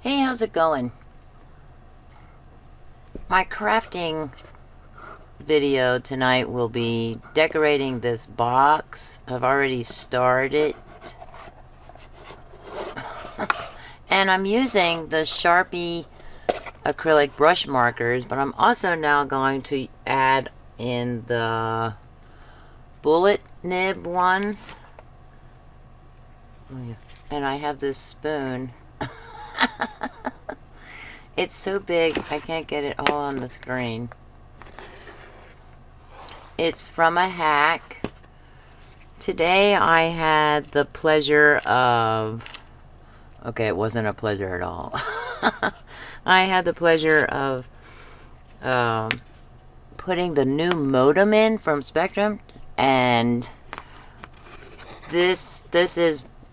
Hey, how's it going? My crafting video tonight will be decorating this box. I've already started. And I'm using the Sharpie Acrylic brush markers, but I'm also now going to add in the bullet-nibbed ones. And I have this spoon. It's so big, I can't get it all on the screen. It's from a hack. Today I had the pleasure of... Okay, it wasn't a pleasure at all. I had the pleasure of putting the new modem in from Spectrum, and this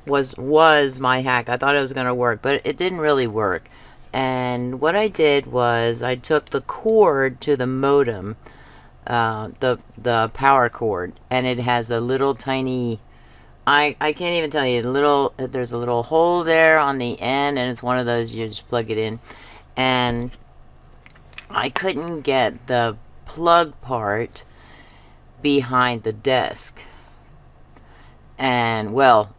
was my hack. I thought it was going to work, but it didn't really work. And what I did was I took the cord to the modem, the power cord, and it has a little tiny, I can't even tell you, there's a little hole there on the end, and it's one of those you just plug it in. And I couldn't get the plug part behind the desk. And well,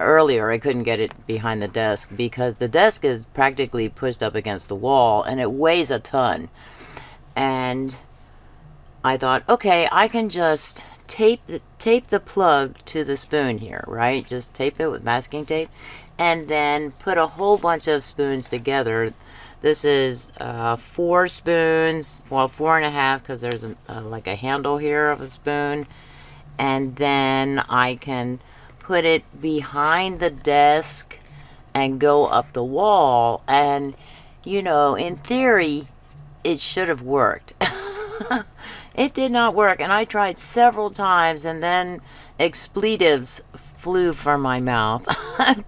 earlier I couldn't get it behind the desk because the desk is practically pushed up against the wall and it weighs a ton. And I thought, okay, I can just tape the plug to the spoon here, right? Just tape it with masking tape and then put a whole bunch of spoons together. This is 4 spoons, well, 4.5, because there's like a handle here of a spoon. And then I can put it behind the desk and go up the wall. And, in theory, it should have worked. It did not work. And I tried several times, and then expletives flew from my mouth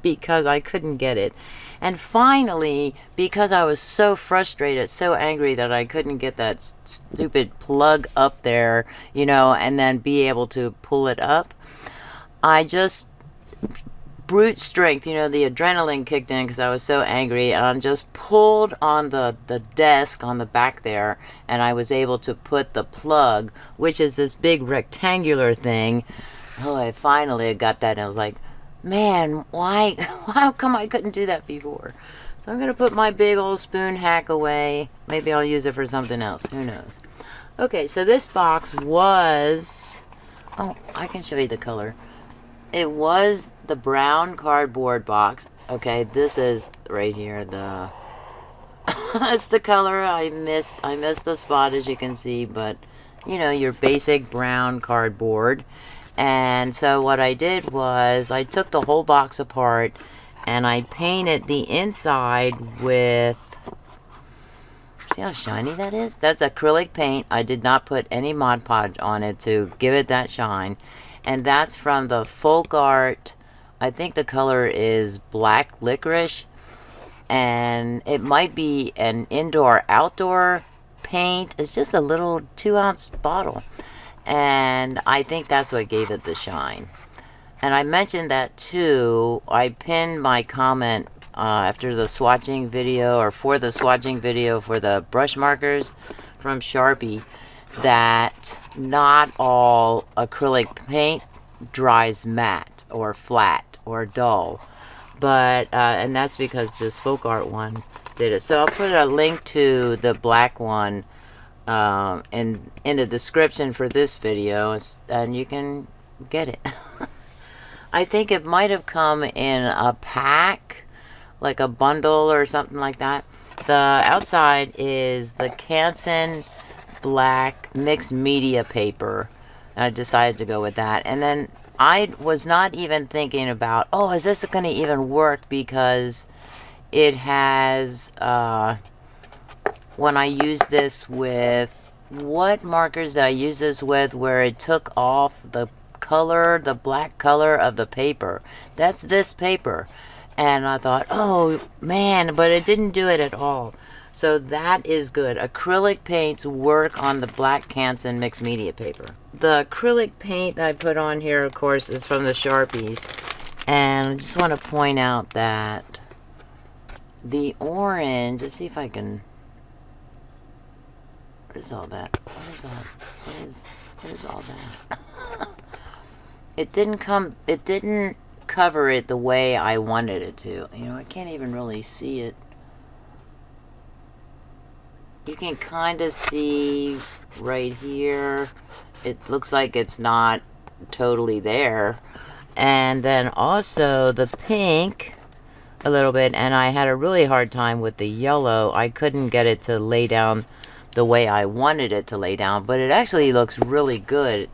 because I couldn't get it. And finally, because I was so frustrated, so angry that I couldn't get that stupid plug up there, and then be able to pull it up, I just brute strength, the adrenaline kicked in because I was so angry, and I just pulled on the desk on the back there, and I was able to put the plug, which is this big rectangular thing. Oh, I finally got that, and I was like, man, why? How come I couldn't do that before? So I'm going to put my big old spoon hack away. Maybe I'll use it for something else. Who knows? Okay, so this box was... Oh, I can show you the color. It was the brown cardboard box. Okay, this is right here. That's the color I missed. I missed the spot, as you can see, but, your basic brown cardboard. And so what I did was I took the whole box apart and I painted the inside with, see how shiny that is? That's acrylic paint. I did not put any Mod Podge on it to give it that shine. And that's from the Folk Art, I think the color is black licorice. And it might be an indoor-outdoor paint. It's just a little 2-ounce bottle. And I think that's what gave it the shine. And I mentioned that too. I pinned my comment after the swatching video, or for the swatching video for the brush markers from Sharpie, that not all acrylic paint dries matte or flat or dull. But, and that's because this Folk Art one did it. So I'll put a link to the black one in the description for this video, and you can get it. I think it might have come in a pack, like a bundle or something like that. The outside is the Canson black mixed media paper, and I decided to go with that. And then I was not even thinking about, oh, is this going to even work, because it has when I use this with, what markers did I use this with, where it took off the color, the black color of the paper. That's this paper. And I thought, oh man, but it didn't do it at all. So that is good. Acrylic paints work on the black Canson mixed media paper. The acrylic paint that I put on here, of course, is from the Sharpies. And I just want to point out that the orange, let's see if I can, what is all that? What is that? What is all that? It didn't cover it the way I wanted it to. You know, I can't even really see it. You can kind of see right here. It looks like it's not totally there. And then also the pink a little bit, and I had a really hard time with the yellow. I couldn't get it to lay down the way I wanted it to lay down, but it actually looks really good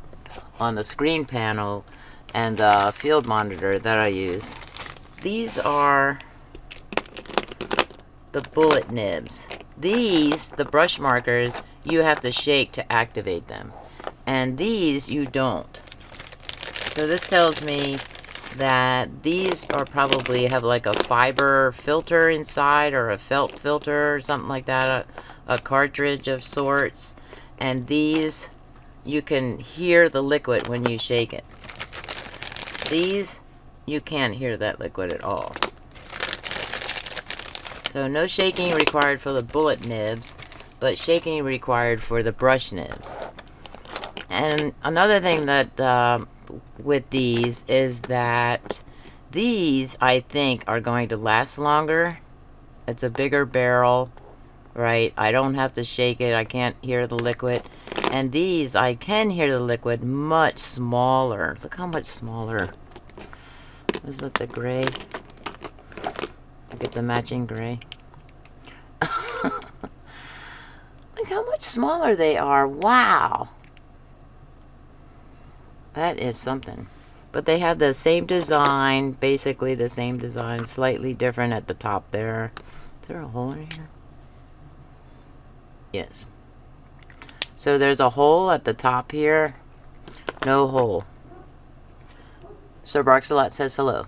on the screen panel and the field monitor that I use. These are the bullet nibs. These, the brush markers, you have to shake to activate them. And these you don't. So this tells me that these are probably have like a fiber filter inside, or a felt filter or something like that, a cartridge of sorts. And these, you can hear the liquid when you shake it. These, you can't hear that liquid at all. So no shaking required for the bullet nibs, but shaking required for the brush nibs. And another thing that with these is that these, I think, are going to last longer. It's a bigger barrel, right? I don't have to shake it. I can't hear the liquid. And these, I can hear the liquid much smaller. Look how much smaller. Is that the gray? I get the matching gray. Look how much smaller they are. Wow. That is something. But they have the same design, basically the same design, slightly different at the top there. Is there a hole in here? Yes. So there's a hole at the top here. No hole. Sir Barks-a-Lot says hello.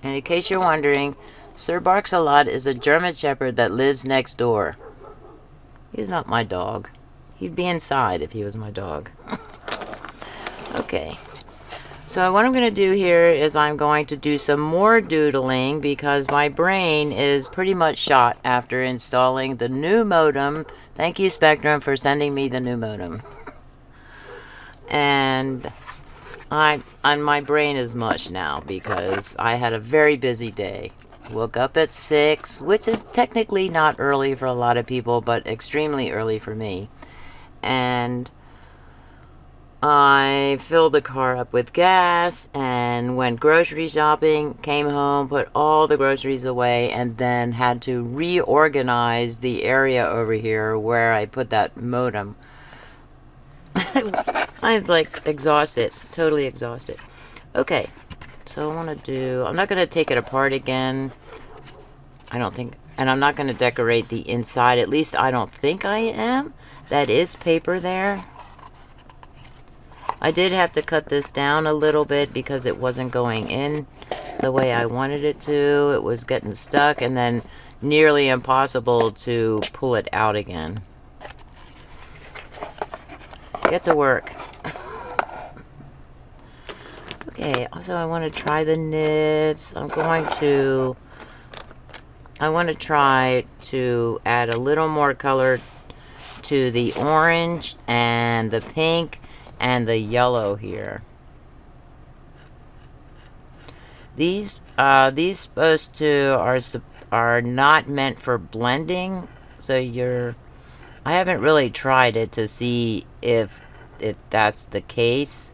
And in case you're wondering, Sir Barks-a-Lot is a German Shepherd that lives next door. He's not my dog. He'd be inside if he was my dog. Okay. So what I'm going to do here is I'm going to do some more doodling, because my brain is pretty much shot after installing the new modem. Thank you, Spectrum, for sending me the new modem. And my brain is mush now because I had a very busy day. Woke up at 6, which is technically not early for a lot of people, but extremely early for me. And I filled the car up with gas and went grocery shopping, came home, put all the groceries away, and then had to reorganize the area over here where I put that modem. I was like exhausted, totally exhausted. Okay, so I want to do, I'm not going to take it apart again, I don't think, and I'm not going to decorate the inside, at least I don't think I am. That is paper there. I did have to cut this down a little bit because it wasn't going in the way I wanted it to. It was getting stuck and then nearly impossible to pull it out again. Get to work. Okay, also I want to try the nibs. I want to try to add a little more color to the orange and the pink and the yellow here. These supposed to are not meant for blending, so I haven't really tried it to see if that's the case,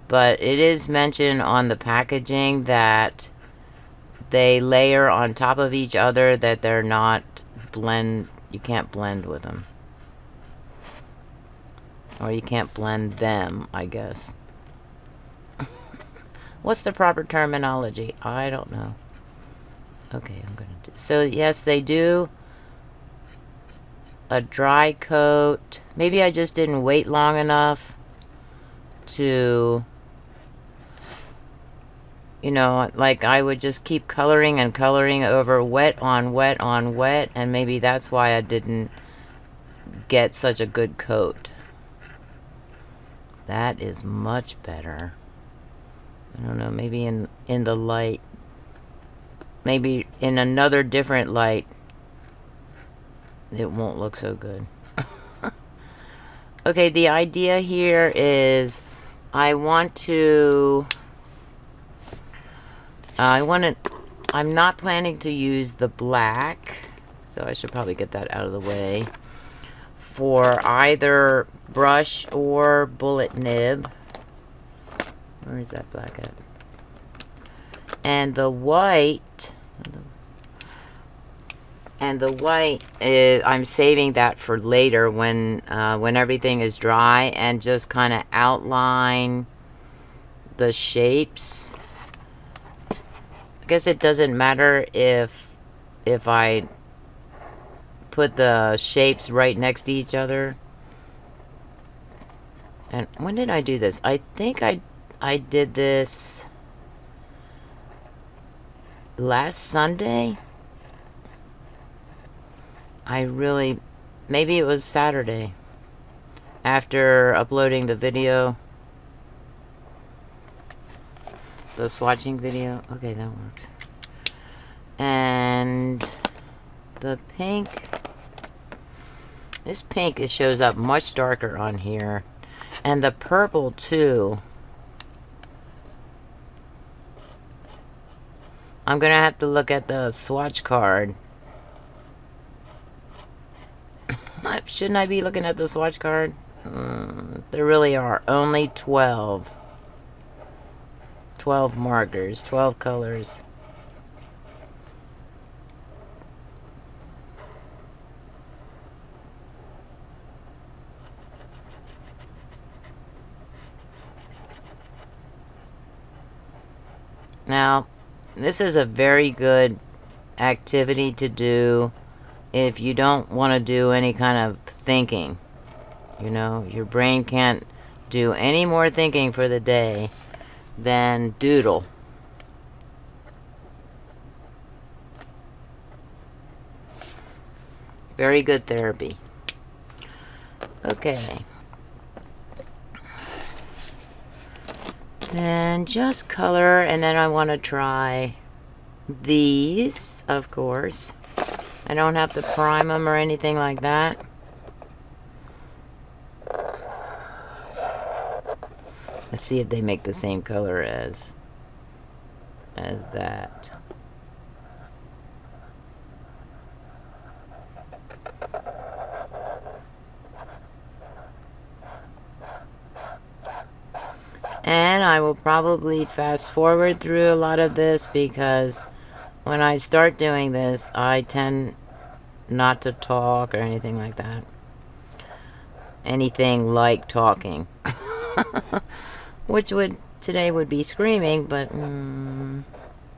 but it is mentioned on the packaging that they layer on top of each other, that they're not you can't blend with them. Or you can't blend them, I guess. What's the proper terminology? I don't know. Okay, I'm gonna do. So yes, they do a dry coat. Maybe I just didn't wait long enough to, you know, like I would just keep coloring and coloring over wet on wet on wet, and maybe that's why I didn't get such a good coat. That is much better. I don't know, maybe in the light. maybe in another different light, it won't look so good. Okay, the idea here is I'm not planning to use the black, so I should probably get that out of the way, for either brush or bullet nib. Where is that black at? And the white is, I'm saving that for later when everything is dry, and just kind of outline the shapes. I guess it doesn't matter if I put the shapes right next to each other. And when did I do this? I think I did this last Sunday. Maybe it was Saturday after uploading the video, the swatching video. Okay, that works. And the pink, this pink, it shows up much darker on here, and the purple too. I'm gonna have to look at the swatch card. Shouldn't I be looking at the swatch card? There really are only 12 markers, 12 colors. Now, this is a very good activity to do if you don't want to do any kind of thinking. You know, your brain can't do any more thinking for the day than doodle. Very good therapy. Okay. Then just color, and then I want to try these, of course. I don't have to prime them or anything like that. Let's see if they make the same color as that. And I will probably fast forward through a lot of this, because when I start doing this, I tend not to talk or anything like that. Anything like talking. Which today would be screaming, but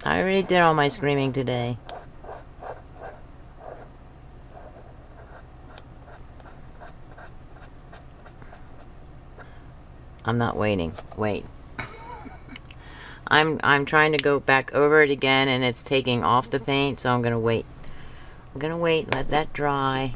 I already did all my screaming today. I'm not waiting. Wait. I'm trying to go back over it again, and it's taking off the paint, so I'm gonna wait. I'm gonna wait, let that dry.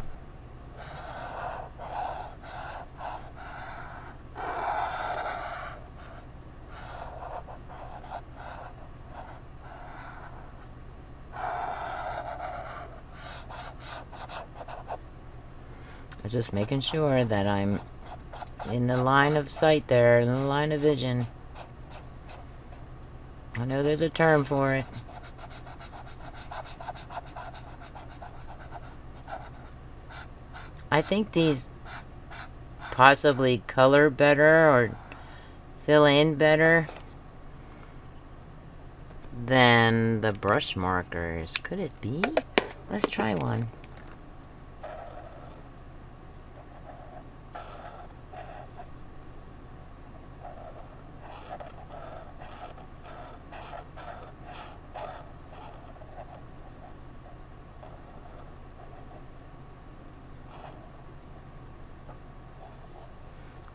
I'm just making sure that I'm in the line of sight there, in the line of vision. I know there's a term for it. I think these possibly color better or fill in better than the brush markers. Could it be? Let's try one.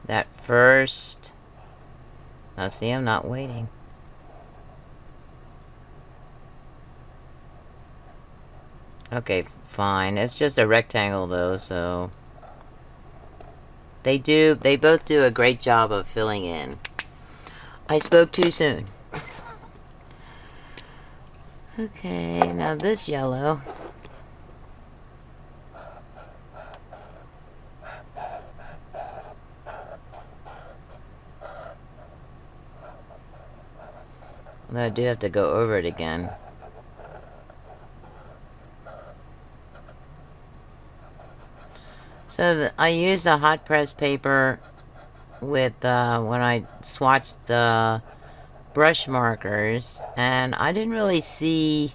That first... Now see, I'm not waiting. Okay, fine. It's just a rectangle though, so... They both do a great job of filling in. I spoke too soon. Okay, now this yellow. Although I do have to go over it again. So I used the hot press paper with when I swatched the brush markers, and I didn't really see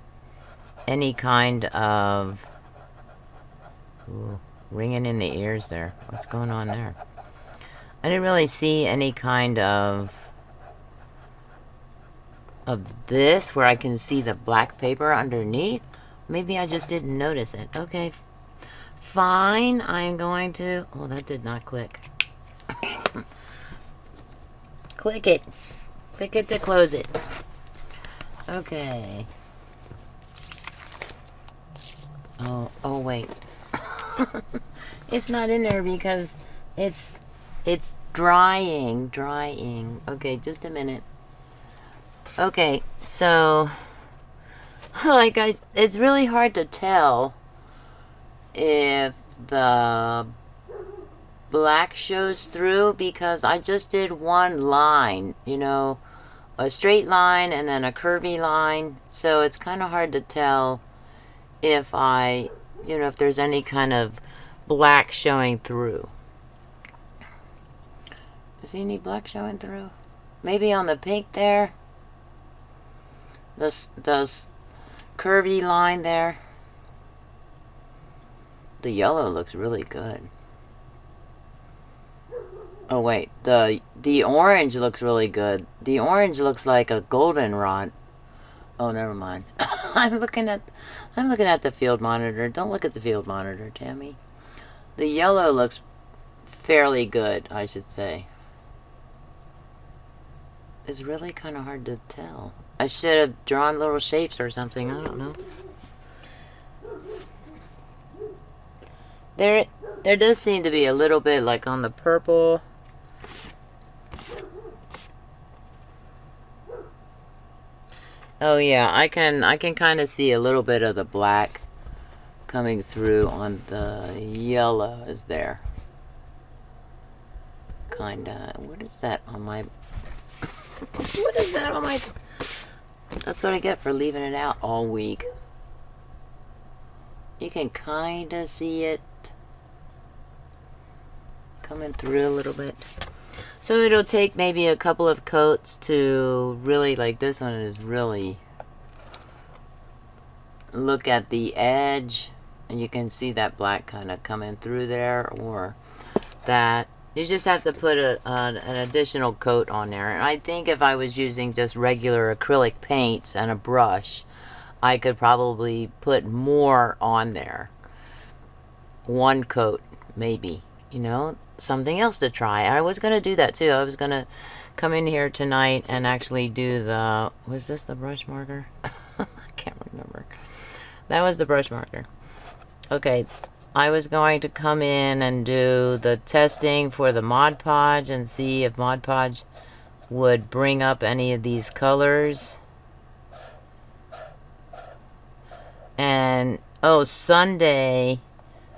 any kind of... Ooh, ringing in the ears there. What's going on there? I didn't really see any kind of this where I can see the black paper underneath. Maybe I just didn't notice it. Okay, fine. I'm going to... Oh, that did not click. Click it. Click it to close it. Okay. Oh wait. It's not in there because it's drying. Okay, just a minute. Okay, so like it's really hard to tell if the black shows through because I just did one line, you know, a straight line and then a curvy line. So it's kind of hard to tell if if there's any kind of black showing through. Is there any black showing through? Maybe on the pink there. This curvy line there. The yellow looks really good. Oh wait, the orange looks really good. The orange looks like a goldenrod. Oh, never mind. I'm looking at the field monitor. Don't look at the field monitor, Tammy. The yellow looks fairly good, I should say. It's really kind of hard to tell. I should have drawn little shapes or something. I don't know. There does seem to be a little bit like on the purple. Oh yeah, I can kind of see a little bit of the black coming through on the yellow is there. Kinda. What is that on my... What is that on my... That's what I get for leaving it out all week. You can kinda see it coming through a little bit. So it'll take maybe a couple of coats to really, like this one is really... Look at the edge and you can see that black kind of coming through there, or that you just have to put an additional coat on there. And I think if I was using just regular acrylic paints and a brush, I could probably put more on there. One coat, maybe, you know, something else to try. I was going to do that too. I was going to come in here tonight and actually do the... Was this the brush marker? I can't remember. That was the brush marker. Okay, I was going to come in and do the testing for the Mod Podge and see if Mod Podge would bring up any of these colors. And, oh, Sunday,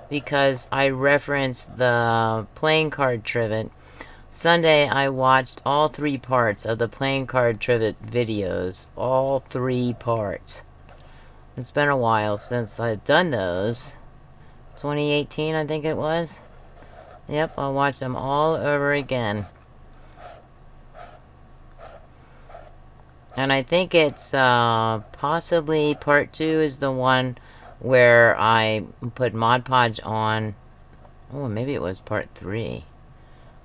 because I referenced the playing card trivet, Sunday I watched all 3 parts of the playing card trivet videos. All 3 parts. It's been a while since I've done those. 2018, I think it was. Yep, I'll watch them all over again. And I think it's possibly part 2 is the one where I put Mod Podge on. Oh, maybe it was part 3.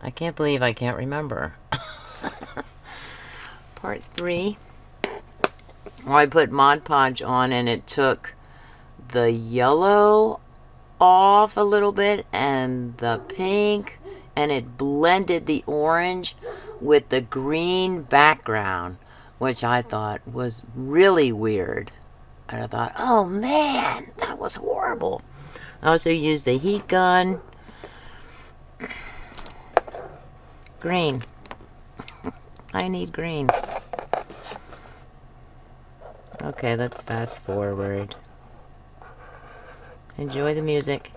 I can't believe I can't remember. Part 3. Well, I put Mod Podge on and it took the yellow off a little bit and the pink, and it blended the orange with the green background, which I thought was really weird. And I thought, oh man, that was horrible. I also used the heat gun. Green. I need green. Okay, let's fast forward. Enjoy the music.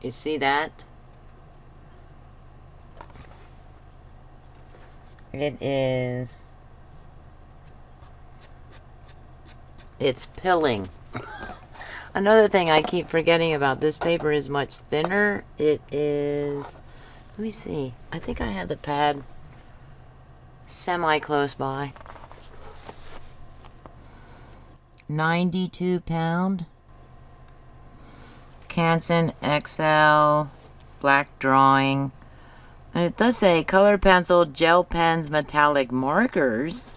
You see that? It is It's pilling. Another thing I keep forgetting about, this paper is much thinner. It is, let me see, I think I have the pad semi close by. 92 pound Canson XL black drawing. And it does say color pencil, gel pens, metallic markers.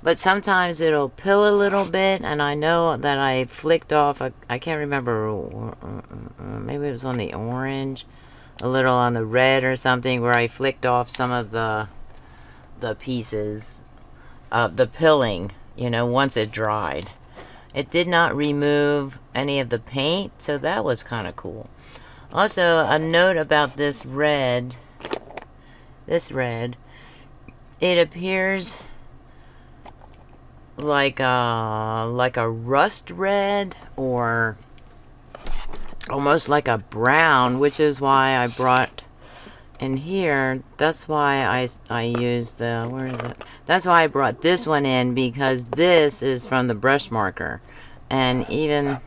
But sometimes it'll pill a little bit, and I know that I flicked off, I can't remember, maybe it was on the orange, a little on the red or something, where I flicked off some of the pieces of the pilling, you know, once it dried. It did not remove any of the paint, so that was kind of cool. Also, a note about this red, it appears like a rust red, or almost like a brown, which is why I brought in here. That's why I used the, where is it? That's why I brought this one in, because this is from the brush marker, and even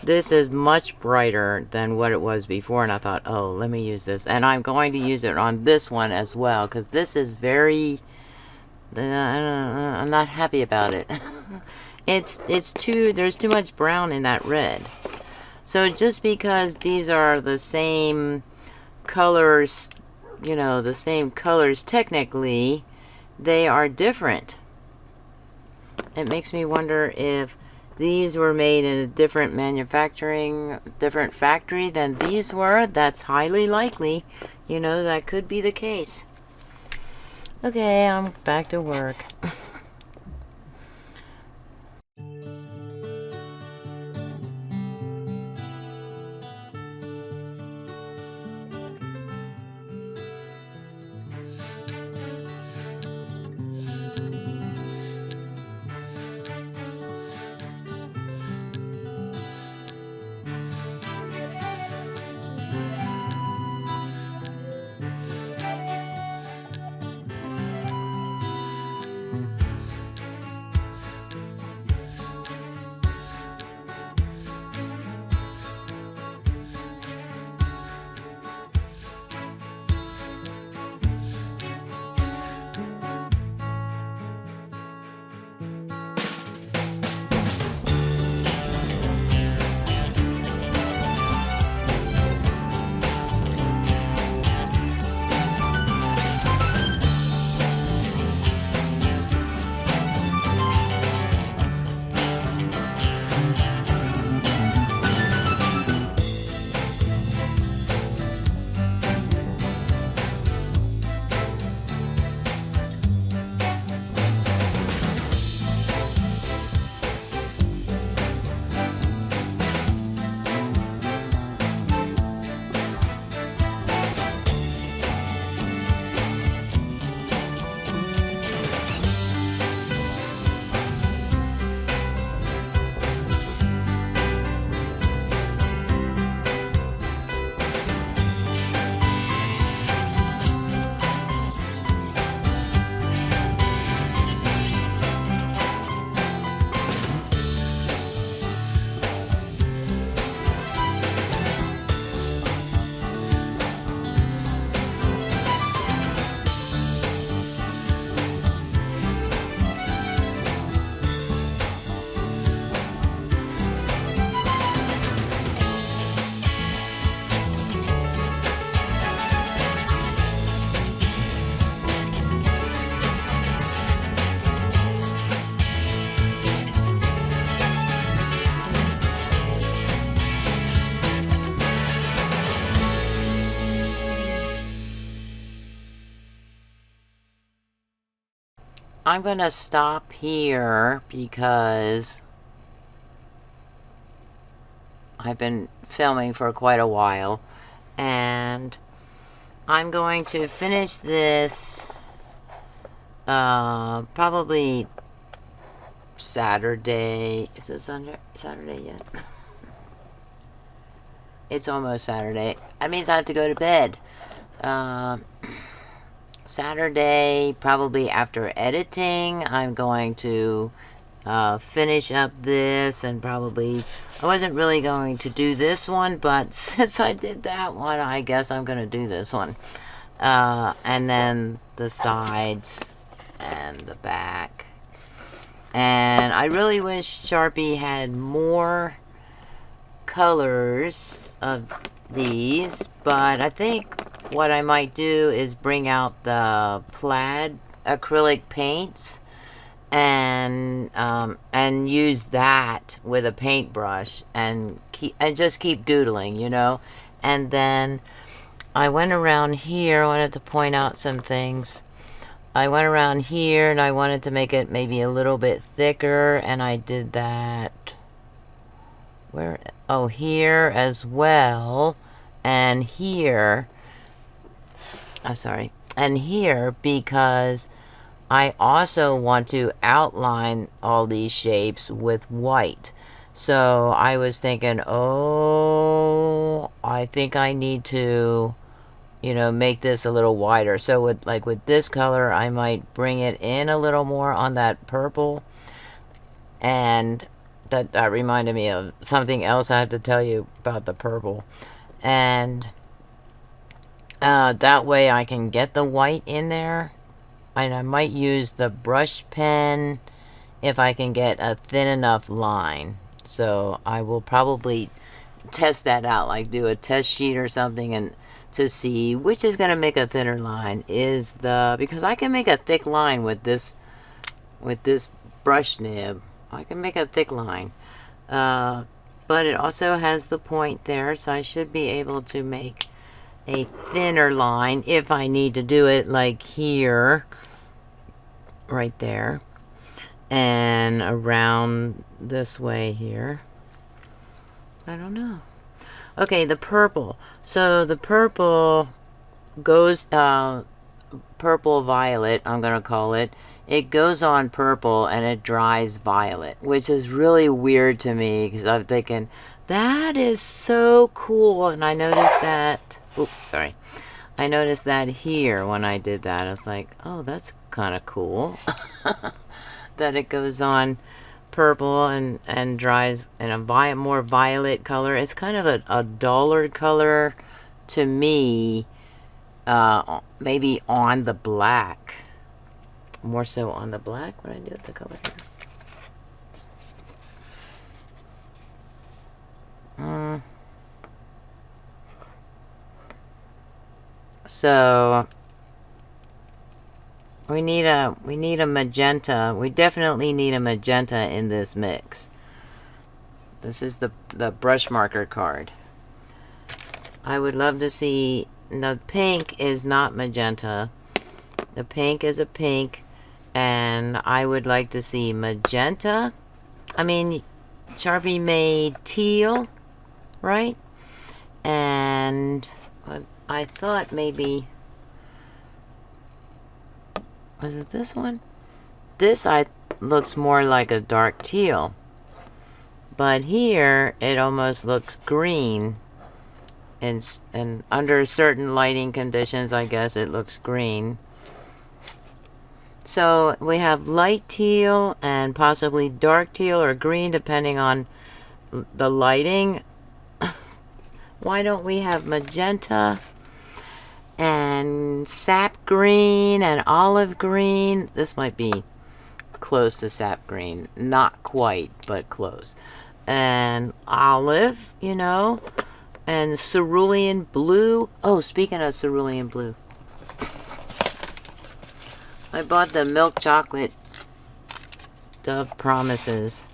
this is much brighter than what it was before, and I thought, oh, let me use this, and I'm going to use it on this one as well, because this is very, I'm not happy about it. There's too much brown in that red. So just because these are the same colors, you know, the same colors technically, they are different. It makes me wonder if these were made in a different different factory than these were. That's highly likely. You know, that could be the case. Okay, I'm back to work. I'm gonna stop here because I've been filming for quite a while, and I'm going to finish this probably Saturday. Is it Saturday yet? It's almost Saturday. That means I have to go to bed. Saturday, probably after editing, I'm going to finish up this, and probably I wasn't really going to do this one, but since I did that one, I guess I'm gonna do this one. And then the sides and the back. And I really wish Sharpie had more colors of these, but I think what I might do is bring out the plaid acrylic paints and use that with a paintbrush and just keep doodling, you know. And then I went around here. I wanted to point out some things. I went around here and I wanted to make it maybe a little bit thicker, and I did that where, oh, here as well, and here, and here, because I also want to outline all these shapes with white. So I was thinking, oh, I think I need to, you know, make this a little wider. So with this color, I might bring it in a little more on that purple. And that reminded me of something else I had to tell you about the purple. And that way I can get the white in there. And I might use the brush pen if I can get a thin enough line. So I will probably test that out, like do a test sheet or something, and to see which is going to make a thinner line because I can make a thick line with this brush nib. I can make a thick line, but it also has the point there, so I should be able to make a thinner line if I need to do it, like here, right there, and around this way here. I don't know. Okay, the purple. So the purple goes, purple violet, I'm gonna call it. It goes on purple and it dries violet, which is really weird to me because I'm thinking, that is so cool. And I noticed that, oops, sorry. I noticed that here when I did that. I was like, oh, that's kind of cool. That it goes on purple and dries in a more violet color. It's kind of a duller color to me, maybe on the black. More so on the black. What do I do with the color here? So we need a magenta. We definitely need a magenta in this mix. This is the brush marker card. I would love to see, the pink is not magenta. The pink is a pink, and I would like to see magenta. I mean, Sharpie made teal, right? And I thought maybe, was it this one? This looks more like a dark teal. But here, it almost looks green. And under certain lighting conditions, I guess it looks green. So we have light teal and possibly dark teal or green, depending on the lighting. Why don't we have magenta and sap green and olive green? This might be close to sap green. Not quite, but close. And olive, you know, and cerulean blue. Oh, speaking of cerulean blue, I bought the milk chocolate Dove Promises,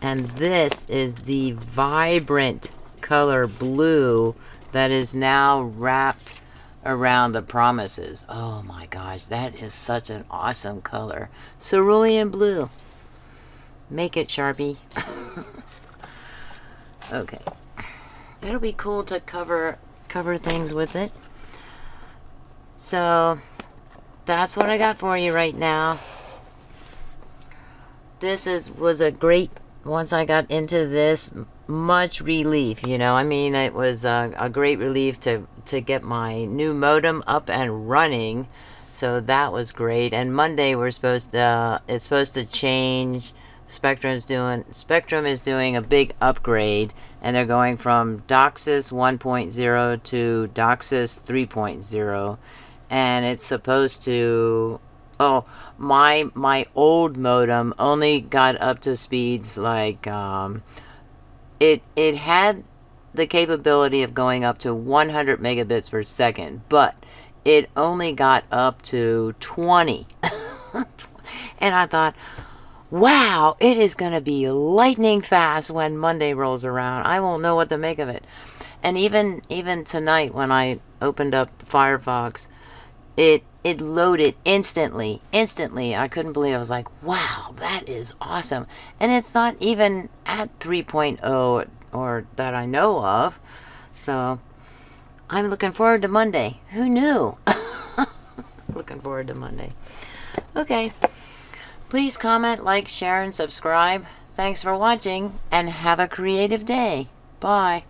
and this is the vibrant color blue that is now wrapped around the Promises. Oh my gosh, that is such an awesome color. Cerulean blue. Make it, Sharpie. Okay. That'll be cool to cover things with it. So that's what I got for you right now. This was a great, once I got into this, much relief, you know. I mean, it was a great relief to get my new modem up and running. So that was great. And Monday it's supposed to change Spectrum is doing a big upgrade, and they're going from DOCSIS 1.0 to DOCSIS 3.0, and it's supposed to. Oh, my old modem only got up to speeds like it had the capability of going up to 100 megabits per second, but it only got up to 20. And I thought, wow, it is going to be lightning fast when Monday rolls around. I won't know what to make of it. And even tonight when I opened up Firefox, it loaded instantly. I couldn't believe it. I was like, wow, that is awesome. And it's not even at 3.0 or that I know of. So I'm looking forward to Monday. Who knew? Looking forward to Monday. Okay. Please comment, like, share, and subscribe. Thanks for watching, and have a creative day. Bye.